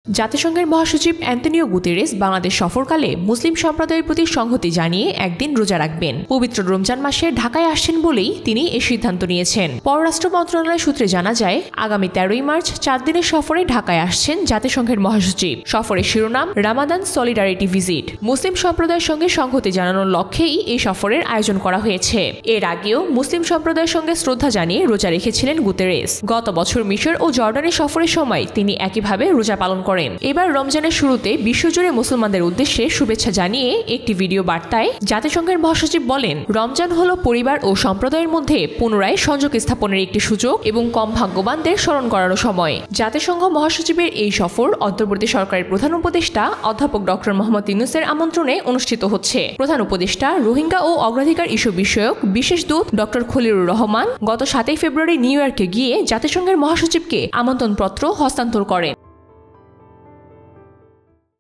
জাতিসংঘের মহাসচিব Antonio Guterres Bangladesh সফরকালে মুসলিম সম্প্রদায়ের প্রতি সংহতি জানিয়ে একদিন রোজা রাখবেন। পবিত্র রমজান মাসে ঢাকায় আসছেন বলেই তিনি এই সিদ্ধান্ত নিয়েছেন। পররাষ্ট্র মন্ত্রণালয় সূত্রে জানা যায়, আগামী 13ই মার্চ 4 দিনের সফরে ঢাকায় আসছেন জাতিসংঘের মহাসচিব। সফরের শিরোনাম রামাদান সলিডারিটি ভিজিট। মুসলিম সম্প্রদায়ের সঙ্গে সংহতি জানানোর লক্ষ্যেই এই সফরের আয়োজন করা হয়েছে। এর আগেও মুসলিম সম্প্রদায়ের সঙ্গে শ্রদ্ধা জানিয়ে রোজা রেখেছিলেন গুতেরেস। গত বছর মিশর ও জর্ডানের সফরের সময় তিনি একইভাবে রোজা পালন করেন। এবার রমজানের শুরুতে বিশ্বজুড়ে মুসলমানদের উদ্দেশ্যে শুভেচ্ছা জানিয়ে একটি ভিডিও বার্তায় জাতিসংঘের মহাসচিব বলেন, রমজান হলো পরিবার ও সম্প্রদায়ের মধ্যে পুনরায় সংযোগ স্থাপনের একটি সুযোগ এবং কম ভাগ্যবানদের স্মরণ করার সময়। জাতিসংঘ মহাসচিবের এই সফর অন্তর্বর্তী সরকারের প্রধান উপদেষ্টা অধ্যাপক ডক্টর মোহাম্মদ ইউনূসের আমন্ত্রণে অনুষ্ঠিত হচ্ছে। প্রধান উপদেষ্টা রোহিঙ্গা ও অগ্রাধিকার ইস্যু বিষয়ক বিশেষ দূত ডক্টর খলিলুর রহমান গত 7 ফেব্রুয়ারি নিউ ইয়র্কে গিয়ে জাতিসংঘের মহাসচিবকে আমন্ত্রণপত্র হস্তান্তর করেন।